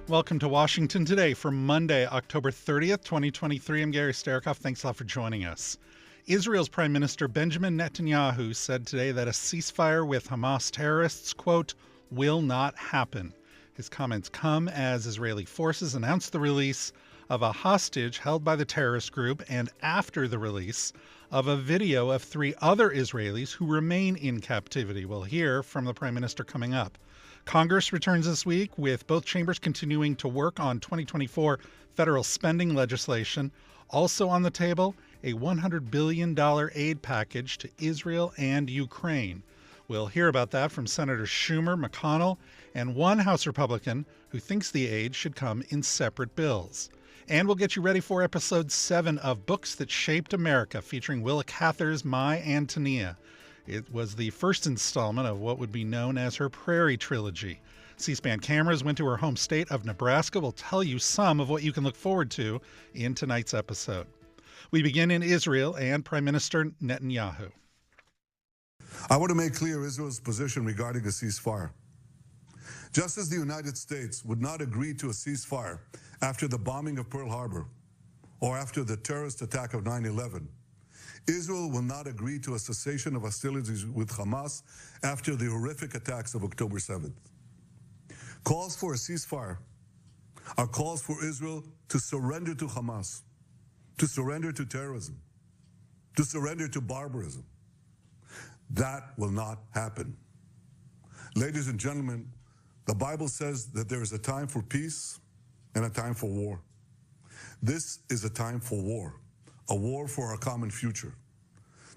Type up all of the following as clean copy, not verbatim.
Welcome to Washington Today for Monday, October 30th, 2023. I'm Gary Starakoff. Thanks a lot for joining us. Israel's Prime Minister Benjamin Netanyahu said today that a ceasefire with Hamas terrorists, quote, will not happen. His comments come as Israeli forces announced the release of a hostage held by the terrorist group and after the release of a video of 3 other Israelis who remain in captivity. We'll hear from the Prime Minister coming up. Congress returns this week with both chambers continuing to work on 2024 federal spending legislation. Also on the table, a $100 billion aid package to Israel and Ukraine. We'll hear about that from Senators Schumer, McConnell, and one House Republican who thinks the aid should come in separate bills. And we'll get you ready for episode 7 of Books That Shaped America, featuring Willa Cather's My Antonia. It was the first installment of what would be known as her Prairie trilogy. C-SPAN cameras went to her home state of Nebraska. We'll tell you some of what you can look forward to in tonight's episode. We begin in Israel and Prime Minister Netanyahu. I want to make clear Israel's position regarding a ceasefire. Just as the United States would not agree to a ceasefire after the bombing of Pearl Harbor or after the terrorist attack of 9/11, Israel will not agree to a cessation of hostilities with Hamas after the horrific attacks of October 7th. Calls for a ceasefire are calls for Israel to surrender to Hamas, to surrender to terrorism, to surrender to barbarism. That will not happen. Ladies and gentlemen, the Bible says that there is a time for peace and a time for war. This is a time for war. A war for our common future.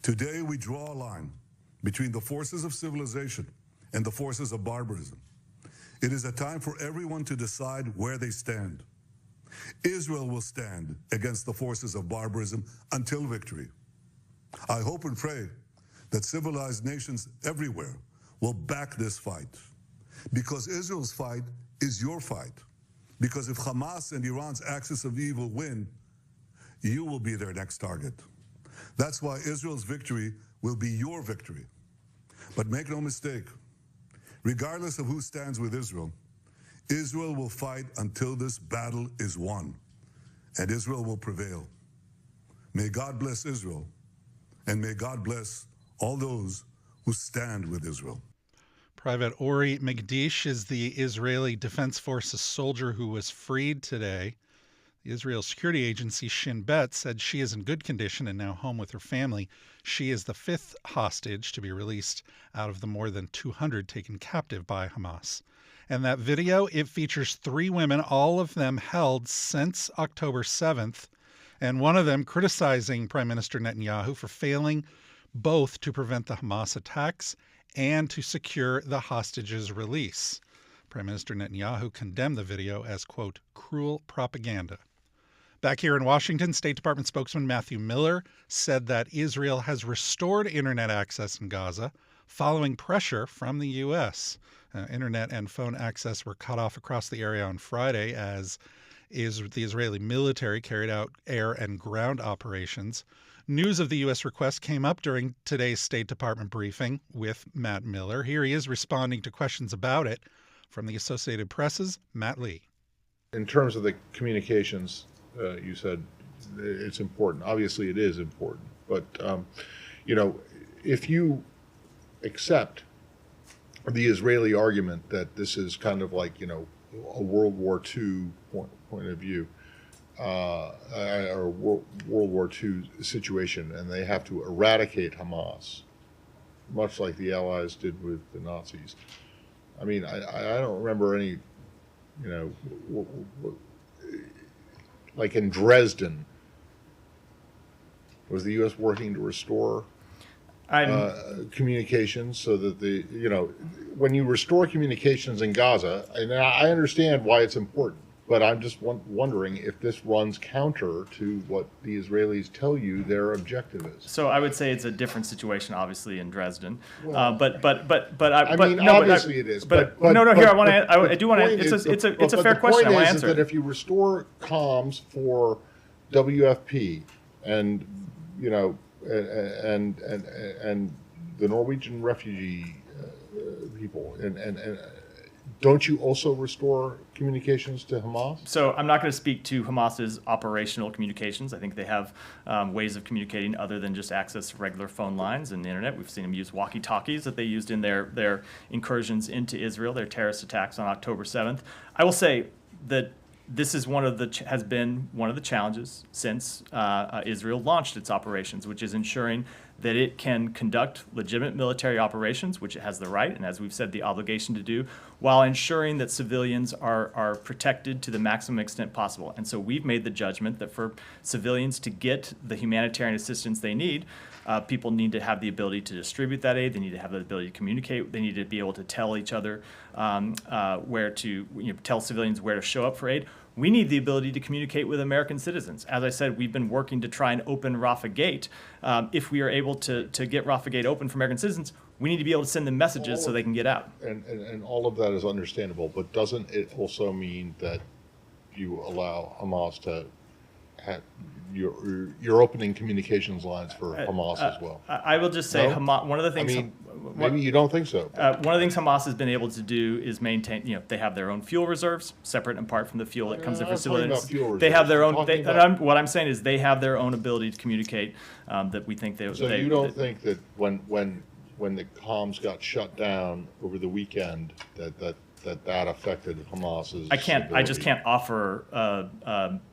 Today, we draw a line between the forces of civilization and the forces of barbarism. It is a time for everyone to decide where they stand. Israel will stand against the forces of barbarism until victory. I hope and pray that civilized nations everywhere will back this fight. Because Israel's fight is your fight. Because if Hamas and Iran's axis of evil win, you will be their next target. That's why Israel's victory will be your victory. But make no mistake, regardless of who stands with Israel, Israel will fight until this battle is won, and Israel will prevail. May God bless Israel, and may God bless all those who stand with Israel. Private Ori Megdish is the Israeli Defense Forces soldier who was freed today. The Israel security agency Shin Bet said she is in good condition and now home with her family. She is the 5th hostage to be released out of the more than 200 taken captive by Hamas. And that video, it features 3 women, all of them held since October 7th, and one of them criticizing Prime Minister Netanyahu for failing both to prevent the Hamas attacks and to secure the hostages' release. Prime Minister Netanyahu condemned the video as, quote, cruel propaganda. Back here in Washington, State Department spokesman Matthew Miller said that Israel has restored internet access in Gaza following pressure from the U.S. Internet and phone access were cut off across the area on Friday as the Israeli military carried out air and ground operations. News of the U.S. request came up during today's State Department briefing with Matt Miller. Here he is responding to questions about it from the Associated Press's Matt Lee. In terms of the communications, you said it's important. Obviously, it is important. But, if you accept the Israeli argument that this is kind of like, a World War II point of view, or World War II situation, and they have to eradicate Hamas, much like the Allies did with the Nazis. I mean, I don't remember any, like in Dresden, was the U.S. working to restore communications so that when you restore communications in Gaza, and I understand why it's important, but I'm just wondering if this runs counter to what the Israelis tell you their objective is. So I would say it's a different situation, obviously, in Dresden. Well, obviously it is. Here I do want to. It's a fair question. I want to answer. That if you restore comms for WFP and and the Norwegian refugee people and don't you also restore communications to Hamas? So I'm not going to speak to Hamas's operational communications. I think they have ways of communicating other than just access to regular phone lines and the internet. We've seen them use walkie-talkies that they used in their incursions into Israel, their terrorist attacks on October 7th. I will say that this is has been one of the challenges since Israel launched its operations, which is ensuring that it can conduct legitimate military operations, which it has the right, and as we've said, the obligation to do, while ensuring that civilians are protected to the maximum extent possible. And so we've made the judgment that for civilians to get the humanitarian assistance they need, people need to have the ability to distribute that aid. They need to have the ability to communicate. They need to be able to tell each other tell civilians where to show up for aid. We need the ability to communicate with American citizens. As I said, we've been working to try and open Rafah Gate. If we are able to get Rafah Gate open for American citizens, we need to be able to send them messages so they can get out. And all of that is understandable, but doesn't it also mean that you allow Hamas to have, you're opening communications lines for Hamas as well? I will just say, No? Hamas, one of the things... Maybe you don't think so. One of the things Hamas has been able to do is maintain, they have their own fuel reserves, separate and apart from the fuel that comes in for civilians. They have their own, what I'm saying is they have their own ability to communicate that we think they... So you don't think that when the comms got shut down over the weekend, that affected Hamas's I just can't offer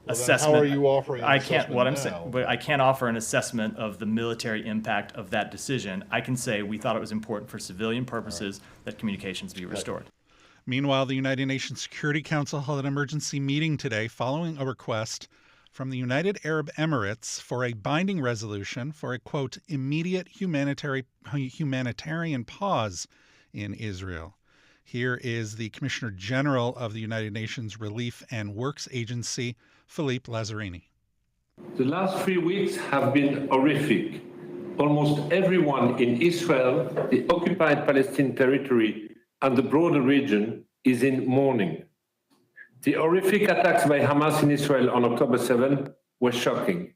assessment. How are you offering an I can't offer an assessment of the military impact of that decision. I can say we thought it was important for civilian purposes that communications be restored. Meanwhile, the United Nations Security Council held an emergency meeting today following a request from the United Arab Emirates for a binding resolution for a, quote, immediate humanitarian pause in Israel. Here is the Commissioner General of the United Nations Relief and Works Agency, Philippe Lazzarini. The last 3 weeks have been horrific. Almost everyone in Israel, the occupied Palestinian territory, and the broader region is in mourning. The horrific attacks by Hamas in Israel on October 7 were shocking.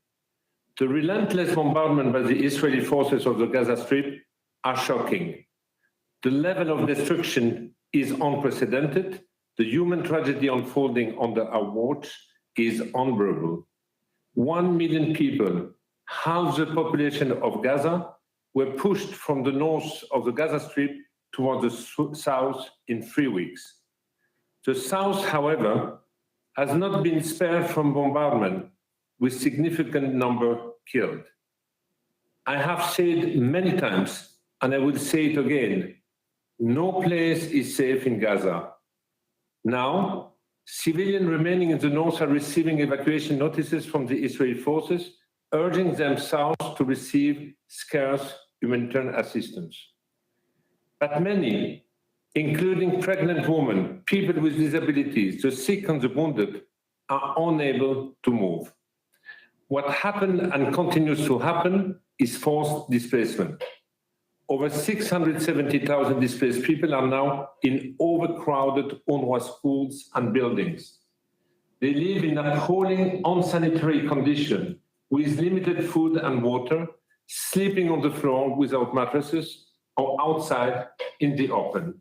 The relentless bombardment by the Israeli forces of the Gaza Strip are shocking. The level of destruction is unprecedented. The human tragedy unfolding under our watch is unbearable. 1 million people, half the population of Gaza, were pushed from the north of the Gaza Strip towards the south in 3 weeks. The south, however, has not been spared from bombardment, with significant number killed. I have said many times, and I will say it again, no place is safe in Gaza. Now, civilians remaining in the north are receiving evacuation notices from the Israeli forces, urging them south to receive scarce humanitarian assistance. But many, including pregnant women, people with disabilities, the sick and the wounded, are unable to move. What happened and continues to happen is forced displacement. Over 670,000 displaced people are now in overcrowded UNRWA schools and buildings. They live in appalling, unsanitary conditions with limited food and water, sleeping on the floor without mattresses or outside in the open.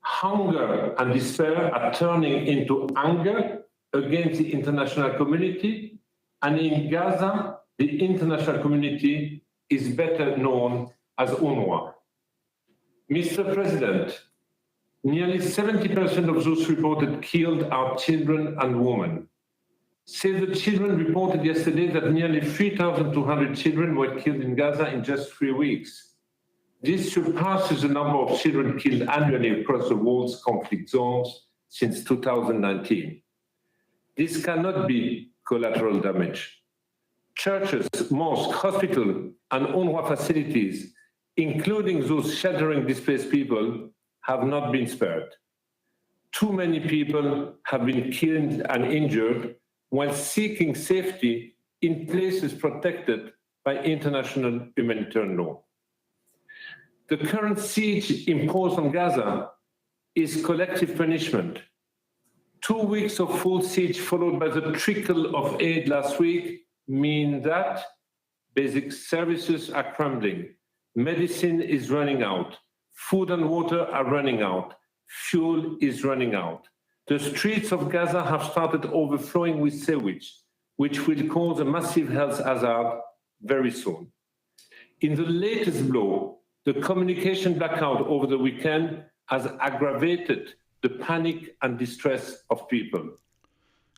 Hunger and despair are turning into anger against the international community, and in Gaza, the international community is better known as UNRWA. Mr. President, nearly 70% of those reported killed are children and women. Save the Children reported yesterday that nearly 3,200 children were killed in Gaza in just 3 weeks. This surpasses the number of children killed annually across the world's conflict zones since 2019. This cannot be collateral damage. Churches, mosques, hospitals, and UNRWA facilities, including those sheltering displaced people, have not been spared. Too many people have been killed and injured while seeking safety in places protected by international humanitarian law. The current siege imposed on Gaza is collective punishment. 2 weeks of full siege followed by the trickle of aid last week mean that basic services are crumbling, medicine is running out, food and water are running out, fuel is running out. The streets of Gaza have started overflowing with sewage, which will cause a massive health hazard very soon. In the latest blow, the communication blackout over the weekend has aggravated the panic and distress of people.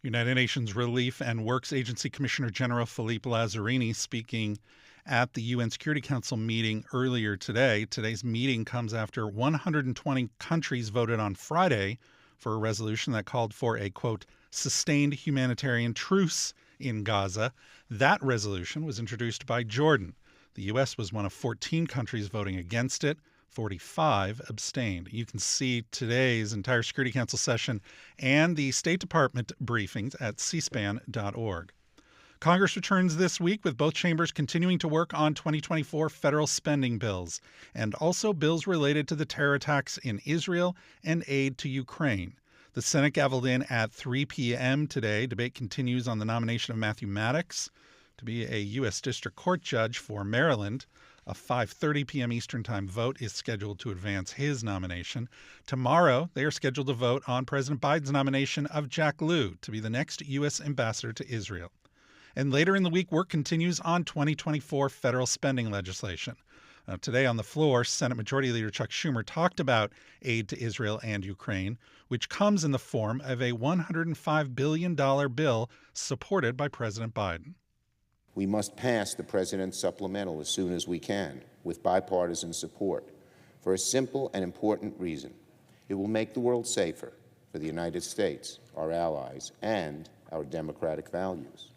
United Nations Relief and Works Agency Commissioner General Philippe Lazzarini speaking at the UN Security Council meeting earlier today. Today's meeting comes after 120 countries voted on Friday for a resolution that called for a, quote, sustained humanitarian truce in Gaza. That resolution was introduced by Jordan. The U.S. was one of 14 countries voting against it. 45 abstained. You can see today's entire Security Council session and the State Department briefings at cspan.org. Congress returns this week with both chambers continuing to work on 2024 federal spending bills and also bills related to the terror attacks in Israel and aid to Ukraine. The Senate gavelled in at 3 p.m. today. Debate continues on the nomination of Matthew Maddox to be a U.S. District Court judge for Maryland. A 5:30 p.m. Eastern Time vote is scheduled to advance his nomination. Tomorrow, they are scheduled to vote on President Biden's nomination of Jack Lew to be the next U.S. ambassador to Israel. And later in the week, work continues on 2024 federal spending legislation. Today on the floor, Senate Majority Leader Chuck Schumer talked about aid to Israel and Ukraine, which comes in the form of a $105 billion bill supported by President Biden. We must pass the President's supplemental as soon as we can, with bipartisan support, for a simple and important reason. It will make the world safer for the United States, our allies, and our democratic values.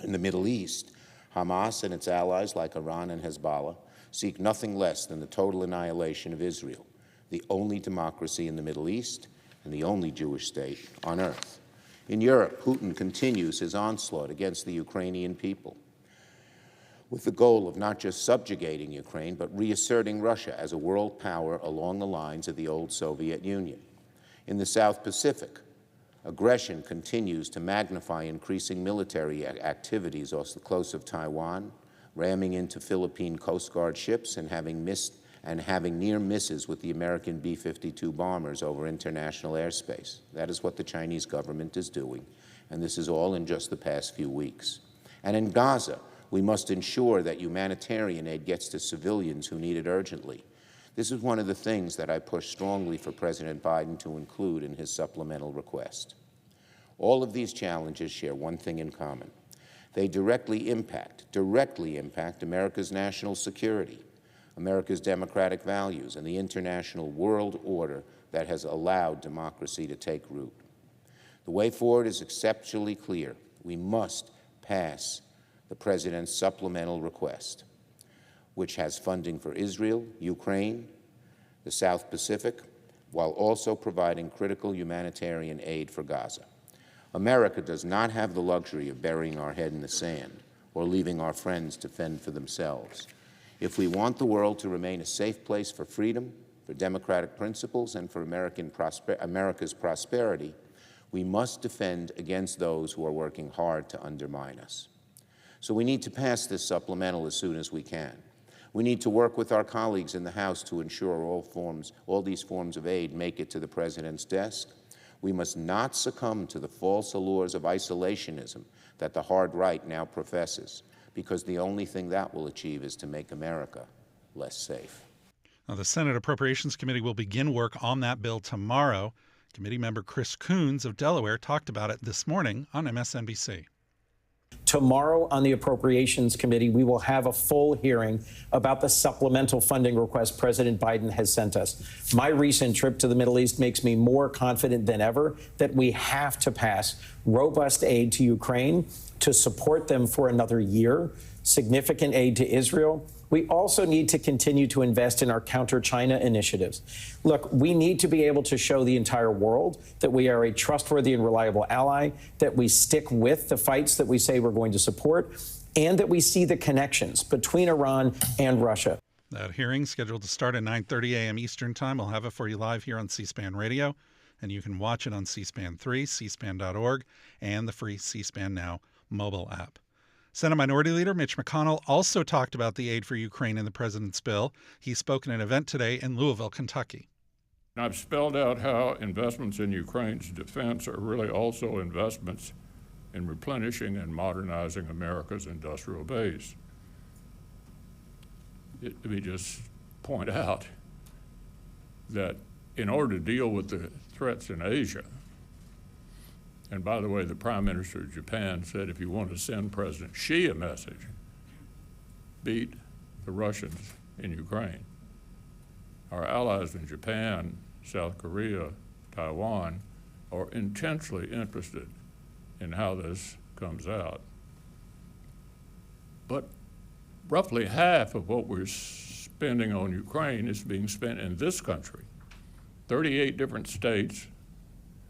In the Middle East, Hamas and its allies like Iran and Hezbollah seek nothing less than the total annihilation of Israel, the only democracy in the Middle East and the only Jewish state on earth. In Europe, Putin continues his onslaught against the Ukrainian people with the goal of not just subjugating Ukraine, but reasserting Russia as a world power along the lines of the old Soviet Union. In the South Pacific, aggression continues to magnify increasing military activities off the coast of Taiwan, ramming into Philippine Coast Guard ships and having near misses with the American B-52 bombers over international airspace. That is what the Chinese government is doing, and this is all in just the past few weeks. And in Gaza, we must ensure that humanitarian aid gets to civilians who need it urgently. This is one of the things that I pushed strongly for President Biden to include in his supplemental request. All of these challenges share one thing in common. They directly impact America's national security, America's democratic values, and the international world order that has allowed democracy to take root. The way forward is exceptionally clear. We must pass the President's supplemental request, which has funding for Israel, Ukraine, the South Pacific, while also providing critical humanitarian aid for Gaza. America does not have the luxury of burying our head in the sand or leaving our friends to fend for themselves. If we want the world to remain a safe place for freedom, for democratic principles, and for America's prosperity, we must defend against those who are working hard to undermine us. So we need to pass this supplemental as soon as we can. We need to work with our colleagues in the House to ensure all these forms of aid make it to the President's desk. We must not succumb to the false allures of isolationism that the hard right now professes, because the only thing that will achieve is to make America less safe. Now, the Senate Appropriations Committee will begin work on that bill tomorrow. Committee member Chris Coons of Delaware talked about it this morning on MSNBC. Tomorrow on the Appropriations Committee, we will have a full hearing about the supplemental funding request President Biden has sent us. My recent trip to the Middle East makes me more confident than ever that we have to pass robust aid to Ukraine to support them for another year, significant aid to Israel. We also need to continue to invest in our counter-China initiatives. Look, we need to be able to show the entire world that we are a trustworthy and reliable ally, that we stick with the fights that we say we're going to support, and that we see the connections between Iran and Russia. That hearing scheduled to start at 9:30 a.m. Eastern Time. We'll have it for you live here on C-SPAN Radio, and you can watch it on C-SPAN 3, cspan.org, and the free C-SPAN Now mobile app. Senate Minority Leader Mitch McConnell also talked about the aid for Ukraine in the president's bill. He spoke at an event today in Louisville, Kentucky. And I've spelled out how investments in Ukraine's defense are really also investments in replenishing and modernizing America's industrial base. Let me just point out that in order to deal with the threats in Asia, and by the way, the Prime Minister of Japan said if you want to send President Xi a message, beat the Russians in Ukraine. Our allies in Japan, South Korea, Taiwan are intensely interested in how this comes out. But roughly half of what we're spending on Ukraine is being spent in this country. 38 different states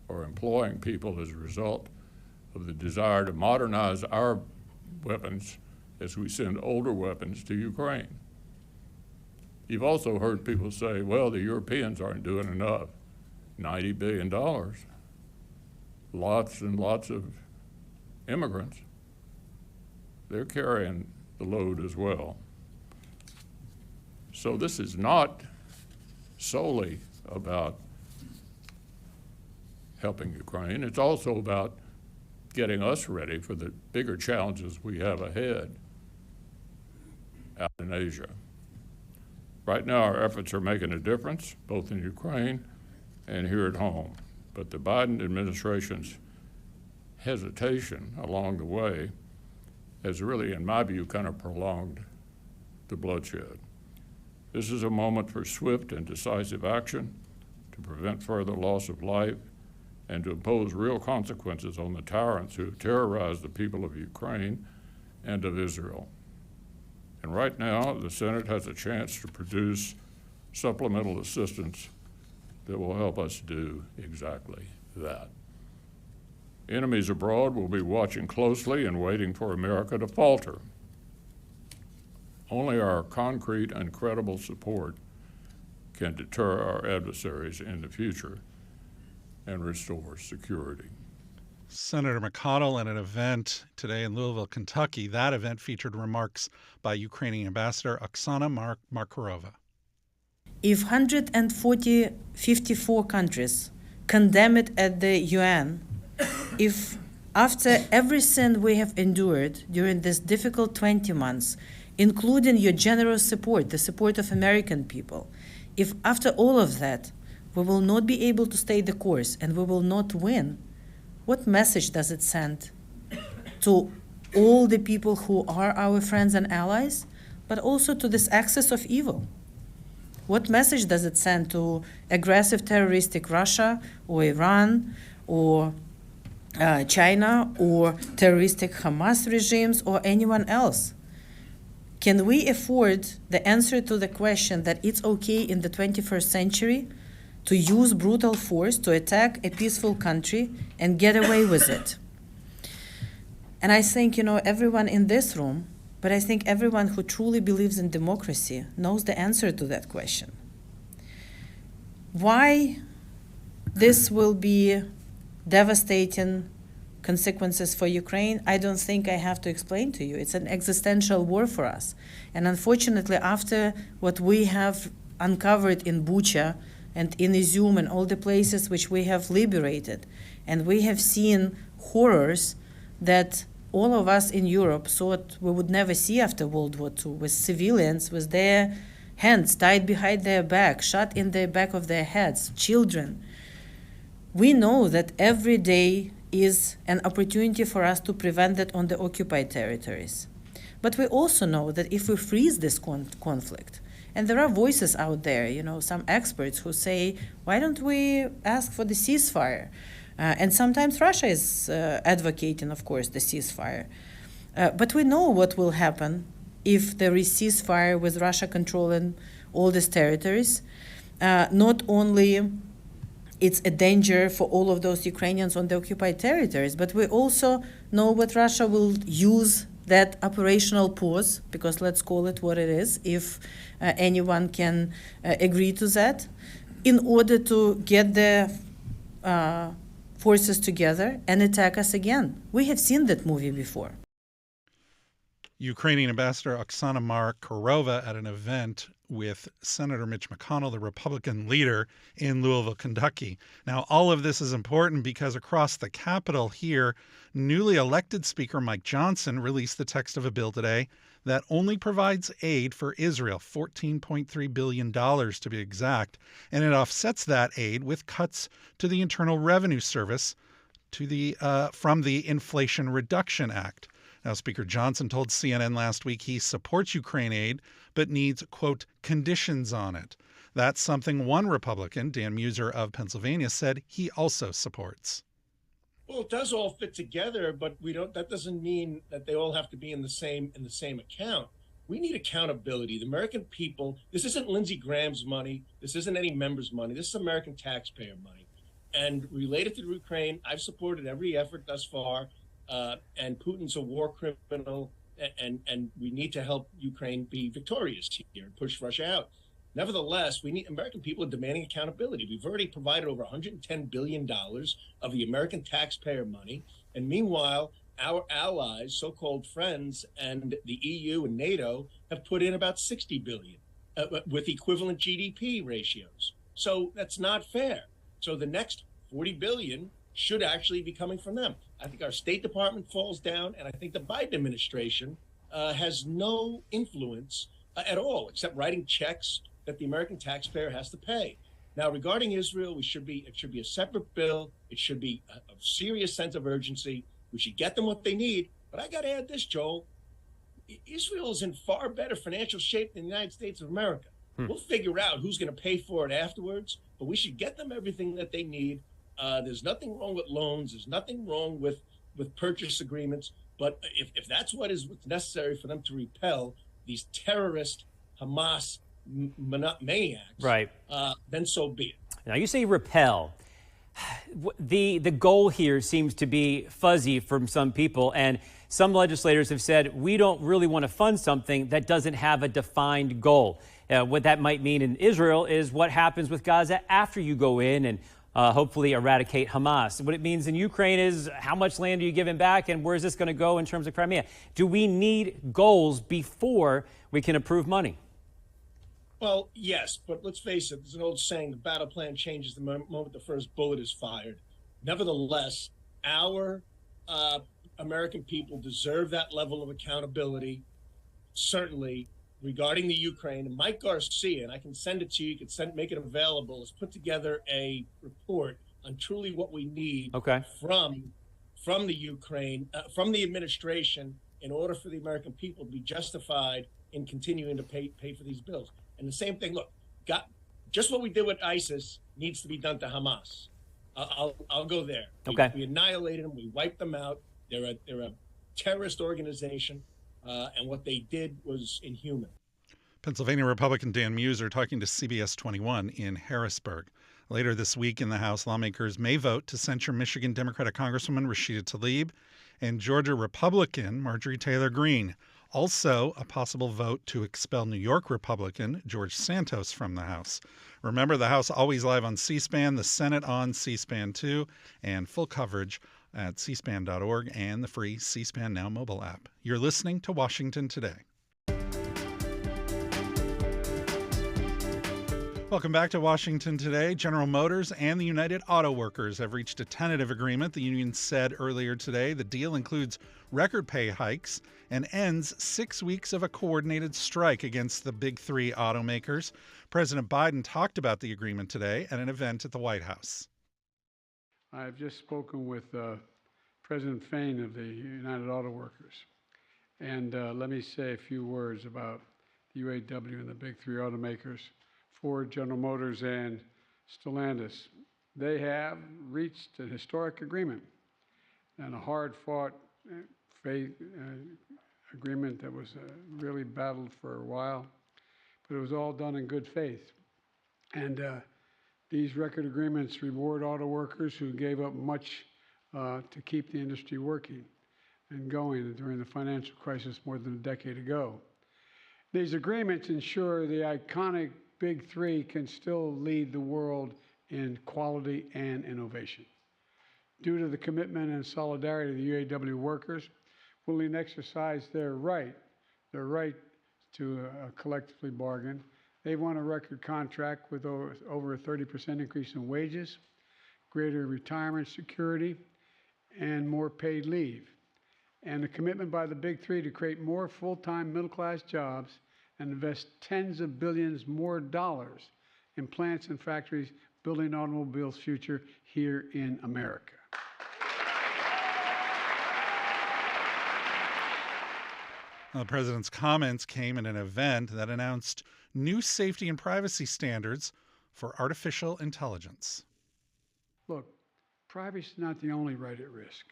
are employing people as a result of the desire to modernize our weapons as we send older weapons to Ukraine. You've also heard people say, well, the Europeans aren't doing enough. $90 billion, lots and lots of immigrants. They're carrying the load as well. So this is not solely about helping Ukraine. It's also about getting us ready for the bigger challenges we have ahead out in Asia. Right now, our efforts are making a difference, both in Ukraine and here at home. But the Biden administration's hesitation along the way has really, in my view, kind of prolonged the bloodshed. This is a moment for swift and decisive action to prevent further loss of life and to impose real consequences on the tyrants who have terrorized the people of Ukraine and of Israel. And right now, the Senate has a chance to produce supplemental assistance that will help us do exactly that. Enemies abroad will be watching closely and waiting for America to falter. Only our concrete and credible support can deter our adversaries in the future and restore security. Senator McConnell at an event today in Louisville, Kentucky. That event featured remarks by Ukrainian Ambassador Oksana Markarova. If 54 countries condemn it at the UN, if after every sin we have endured during this difficult 20 months, including your generous support, the support of American people, if after all of that we will not be able to stay the course and we will not win, what message does it send to all the people who are our friends and allies, but also to this axis of evil? What message does it send to aggressive terroristic Russia or Iran or China or terroristic Hamas regimes or anyone else? Can we afford the answer to the question that it's okay in the 21st century to use brutal force to attack a peaceful country and get away with it? And I think, everyone in this room, but I think everyone who truly believes in democracy knows the answer to that question. Why this will be devastating consequences for Ukraine, I don't think I have to explain to you. It's an existential war for us. And unfortunately, after what we have uncovered in Bucha and in Izium and all the places which we have liberated, and we have seen horrors that all of us in Europe thought we would never see after World War II, with civilians with their hands tied behind their back, shot in the back of their heads, children. We know that every day is an opportunity for us to prevent that on the occupied territories. But we also know that if we freeze this conflict, and there are voices out there, some experts who say, why don't we ask for the ceasefire? And sometimes Russia is advocating, of course, the ceasefire. But we know what will happen if there is ceasefire with Russia controlling all these territories. Not only it's a danger for all of those Ukrainians on the occupied territories, but we also know what Russia will use that operational pause, because let's call it what it is, if anyone can agree to that, in order to get the forces together and attack us again. We have seen that movie before. Ukrainian Ambassador Oksana Markarova at an event with Senator Mitch McConnell, the Republican leader, in Louisville, Kentucky. Now, all of this is important because across the Capitol here, newly elected Speaker Mike Johnson released the text of a bill today that only provides aid for Israel, $14.3 billion to be exact, and it offsets that aid with cuts to the Internal Revenue Service from the Inflation Reduction Act. Now, Speaker Johnson told CNN last week he supports Ukraine aid, but needs, quote, conditions on it. That's something one Republican, Dan Muser of Pennsylvania, said he also supports. Well, it does all fit together, but that doesn't mean that they all have to be in the same account. We need accountability. The American people, this isn't Lindsey Graham's money. This isn't any member's money. This is American taxpayer money. And related to Ukraine, I've supported every effort thus far. And Putin's a war criminal, and we need to help Ukraine be victorious here and push Russia out. Nevertheless, American people are demanding accountability. We've already provided over $110 billion of the American taxpayer money. And meanwhile, our allies, so-called friends, and the EU and NATO have put in about $60 billion with equivalent GDP ratios. So that's not fair. So the next $40 billion should actually be coming from them. I think our State Department falls down, and I think the Biden administration has no influence at all, except writing checks that the American taxpayer has to pay. Now, regarding Israel, it should be a separate bill. It should be a serious sense of urgency. We should get them what they need. But I got to add this, Joel. Israel is in far better financial shape than the United States of America. We'll figure out who's going to pay for it afterwards, but we should get them everything that they need. There's nothing wrong with loans. There's nothing wrong with purchase agreements. But if that's what's necessary for them to repel these terrorist Hamas maniacs, right? Then so be it. Now, you say repel. The goal here seems to be fuzzy from some people, and some legislators have said we don't really want to fund something that doesn't have a defined goal. What that might mean in Israel is what happens with Gaza after you go in and hopefully eradicate Hamas. What it means in Ukraine is how much land are you giving back, and where is this going to go in terms of Crimea? Do we need goals before we can approve money? Well, yes, but let's face it, there's an old saying, the battle plan changes the moment the first bullet is fired. Nevertheless, our American people deserve that level of accountability, certainly, regarding the Ukraine. And Mike Garcia, and I can send it to you, you can make it available, has put together a report on truly what we need from the Ukraine, from the administration, in order for the American people to be justified in continuing to pay for these bills. And the same thing, look, just what we did with ISIS needs to be done to Hamas. I'll go there. Okay. We annihilated them. We wiped them out. They're a terrorist organization, and what they did was inhuman. Pennsylvania Republican Dan Muser talking to CBS 21 in Harrisburg. Later this week in the House, lawmakers may vote to censure Michigan Democratic Congresswoman Rashida Tlaib and Georgia Republican Marjorie Taylor Greene. Also, a possible vote to expel New York Republican George Santos from the House. Remember, the House always live on C-SPAN, the Senate on C-SPAN 2, and full coverage at cspan.org and the free C-SPAN Now mobile app. You're listening to Washington Today. Welcome back to Washington Today. General Motors and the United Auto Workers have reached a tentative agreement. The union said earlier today the deal includes record pay hikes and ends 6 weeks of a coordinated strike against the big three automakers. President Biden talked about the agreement today at an event at the White House. I've just spoken with President Fain of the United Auto Workers. And let me say a few words about the UAW and the big three automakers. Ford, General Motors, and Stellantis. They have reached a historic agreement and a hard-fought agreement that was really battled for a while, but it was all done in good faith. And these record agreements reward auto workers who gave up much to keep the industry working and going during the financial crisis more than a decade ago. These agreements ensure the iconic Big Three can still lead the world in quality and innovation. Due to the commitment and solidarity of the UAW workers, willing to exercise their right to collectively bargain, They won a record contract with over a 30% increase in wages, greater retirement security, and more paid leave. And the commitment by the Big Three to create more full-time middle-class jobs and invest tens of billions more dollars in plants and factories building automobiles' future here in America. The president's comments came at an event that announced new safety and privacy standards for artificial intelligence. Look, privacy is not the only right at risk.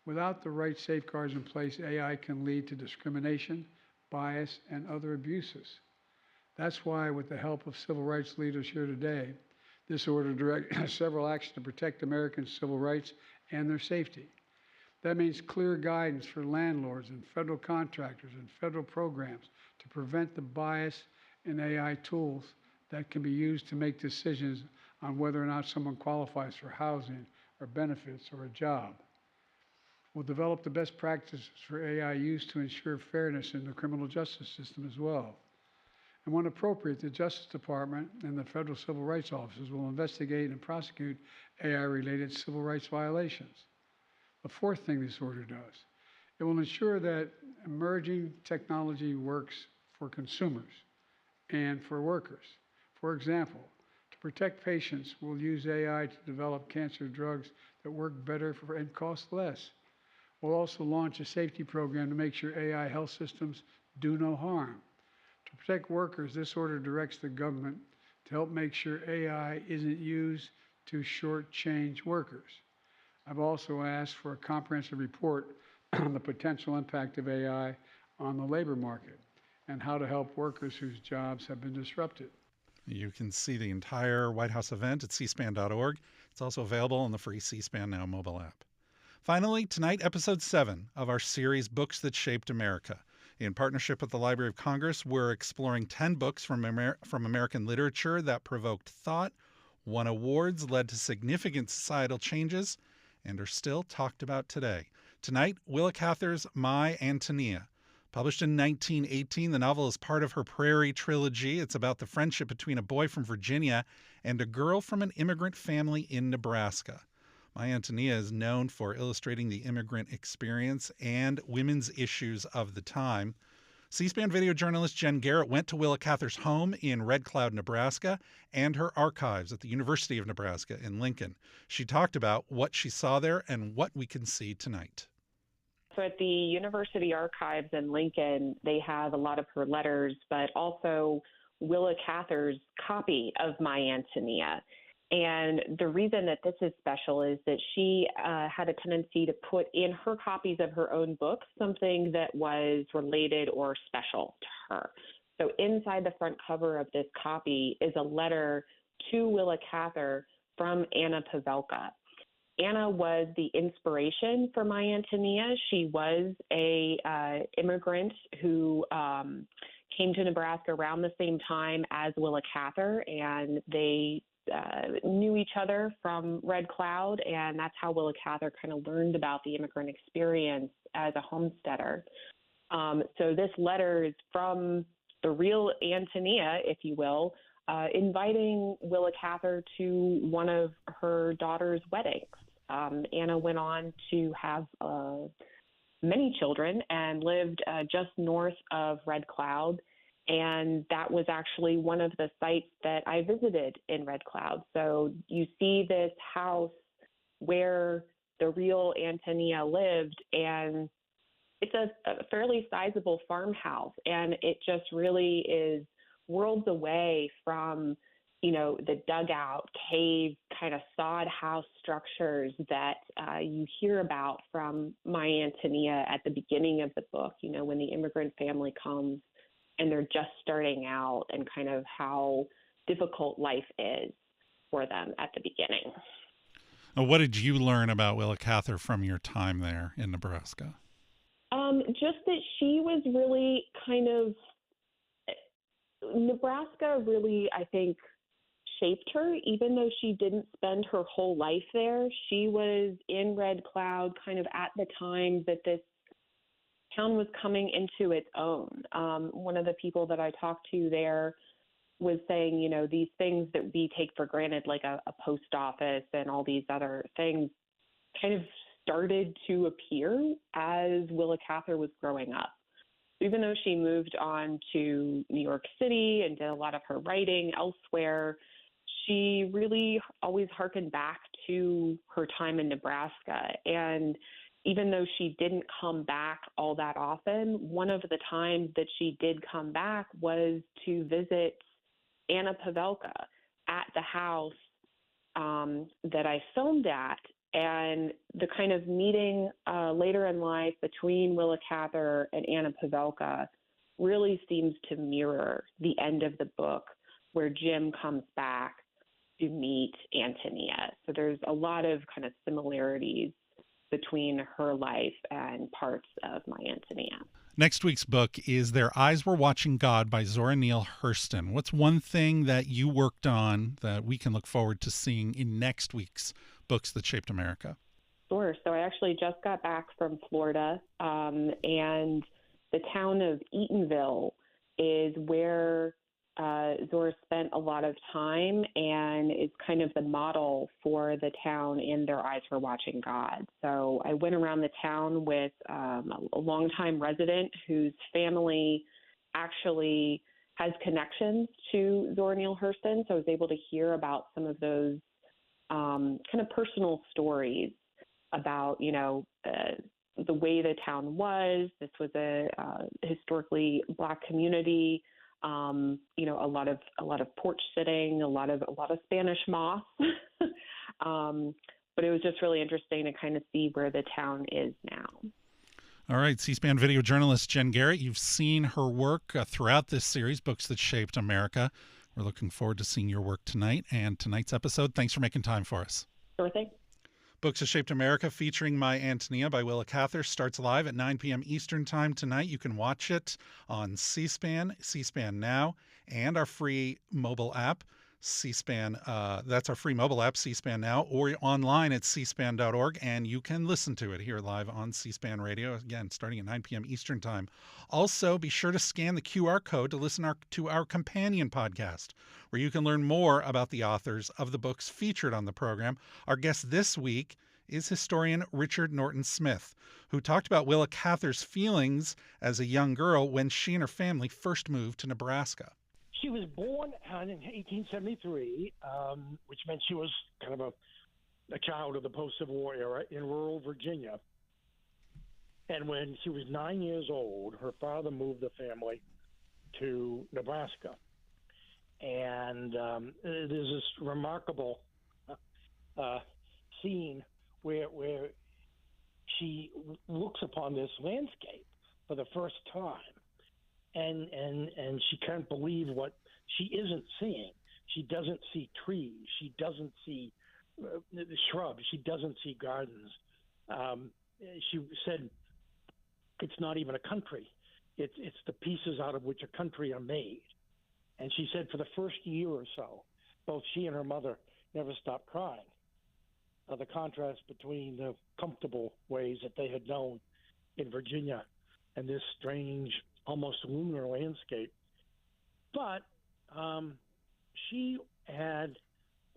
Without the right safeguards in place, AI can lead to discrimination, bias, and other abuses. That's why, with the help of civil rights leaders here today, this order directs several actions to protect American civil rights and their safety. That means clear guidance for landlords and federal contractors and federal programs to prevent the bias in AI tools that can be used to make decisions on whether or not someone qualifies for housing or benefits or a job. We'll develop the best practices for AI use to ensure fairness in the criminal justice system as well. And when appropriate, the Justice Department and the federal civil rights offices will investigate and prosecute AI-related civil rights violations. The fourth thing this order does, it will ensure that emerging technology works for consumers and for workers. For example, to protect patients, we'll use AI to develop cancer drugs that work better and cost less. We'll also launch a safety program to make sure AI health systems do no harm. To protect workers, this order directs the government to help make sure AI isn't used to shortchange workers. I've also asked for a comprehensive report on the potential impact of AI on the labor market and how to help workers whose jobs have been disrupted. You can see the entire White House event at cspan.org. It's also available on the free C-SPAN Now mobile app. Finally, tonight, episode 7 of our series Books That Shaped America. In partnership with the Library of Congress, we're exploring 10 books from American literature that provoked thought, won awards, led to significant societal changes, and are still talked about today. Tonight, Willa Cather's My Antonia. Published in 1918, the novel is part of her Prairie trilogy. It's about the friendship between a boy from Virginia and a girl from an immigrant family in Nebraska. My Antonia is known for illustrating the immigrant experience and women's issues of the time. C-SPAN video journalist Jen Garrett went to Willa Cather's home in Red Cloud, Nebraska, and her archives at the University of Nebraska in Lincoln. She talked about what she saw there and what we can see tonight. So at the University Archives in Lincoln, they have a lot of her letters, but also Willa Cather's copy of My Antonia. And the reason that this is special is that she had a tendency to put in her copies of her own books something that was related or special to her. So inside the front cover of this copy is a letter to Willa Cather from Anna Pavelka. Anna was the inspiration for My Antonia. She was a immigrant who came to Nebraska around the same time as Willa Cather, and they knew each other from Red Cloud, and that's how Willa Cather kind of learned about the immigrant experience as a homesteader. So this letter is from the real Antonia, if you will, inviting Willa Cather to one of her daughter's weddings. Anna went on to have many children and lived just north of Red Cloud. And that was actually one of the sites that I visited in Red Cloud. So you see this house where the real Antonia lived, and it's a fairly sizable farmhouse, and it just really is worlds away from, you know, the dugout, cave, kind of sod house structures that you hear about from My Antonia at the beginning of the book, you know, when the immigrant family comes and they're just starting out, and kind of how difficult life is for them at the beginning. What did you learn about Willa Cather from your time there in Nebraska? Just that she was really kind of, Nebraska really, I think, shaped her, even though she didn't spend her whole life there. She was in Red Cloud kind of at the time that this town was coming into its own. One of the people that I talked to there was saying, these things that we take for granted, like a post office and all these other things, kind of started to appear as Willa Cather was growing up. Even though she moved on to New York City and did a lot of her writing elsewhere, she really always harkened back to her time in Nebraska. And even though she didn't come back all that often, one of the times that she did come back was to visit Anna Pavelka at the house that I filmed at. And the kind of meeting later in life between Willa Cather and Anna Pavelka really seems to mirror the end of the book, where Jim comes back to meet Antonia. So there's a lot of kind of similarities between her life and parts of my Antonia. Next week's book is Their Eyes Were Watching God by Zora Neale Hurston. What's one thing that you worked on that we can look forward to seeing in next week's Books That Shaped America? Sure. So I actually just got back from Florida, and the town of Eatonville is where Zora spent a lot of time, and is kind of the model for the town in Their Eyes Were Watching God. So I went around the town with a longtime resident whose family actually has connections to Zora Neale Hurston. So I was able to hear about some of those kind of personal stories about, the way the town was. This was a historically Black community. A lot of porch sitting, a lot of Spanish moss. But it was just really interesting to kind of see where the town is now. All right, C-SPAN video journalist Jen Garrett, you've seen her work throughout this series, Books That Shaped America. We're looking forward to seeing your work tonight and tonight's episode. Thanks for making time for us. Sure thing. Books That Shaped America, featuring My Antonia by Willa Cather, starts live at 9 p.m. Eastern Time tonight. You can watch it on C-SPAN, C-SPAN Now, and our free mobile app, C-SPAN. That's our free mobile app, C-SPAN Now, or online at cspan.org, and you can listen to it here live on C-SPAN Radio, again, starting at 9 p.m. Eastern Time. Also, be sure to scan the QR code to listen to our companion podcast, where you can learn more about the authors of the books featured on the program. Our guest this week is historian Richard Norton Smith, who talked about Willa Cather's feelings as a young girl when she and her family first moved to Nebraska. She was born in 1873, which meant she was kind of a child of the post-Civil War era in rural Virginia. And when she was 9 years old, her father moved the family to Nebraska. And there's this remarkable scene where she looks upon this landscape for the first time. And she can't believe what she isn't seeing. She doesn't see trees. She doesn't see shrubs. She doesn't see gardens. She said, it's not even a country. It's the pieces out of which a country are made. And she said for the first year or so, both she and her mother never stopped crying. The contrast between the comfortable ways that they had known in Virginia and this strange, almost lunar landscape. But she had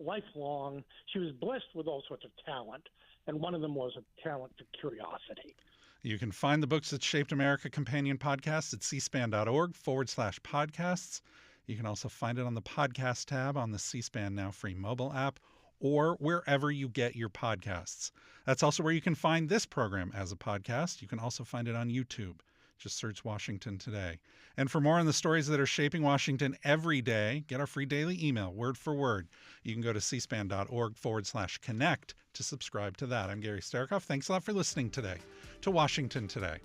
lifelong, she was blessed with all sorts of talent, and one of them was a talent for curiosity. You can find the Books That Shaped America companion podcast at cspan.org/podcasts. You can also find it on the podcast tab on the C-SPAN Now free mobile app, or wherever you get your podcasts. That's also where you can find this program as a podcast. You can also find it on YouTube. Just search Washington Today. And for more on the stories that are shaping Washington every day, get our free daily email, word for word. You can go to cspan.org/connect to subscribe to that. I'm Gary Sterkoff. Thanks a lot for listening today to Washington Today.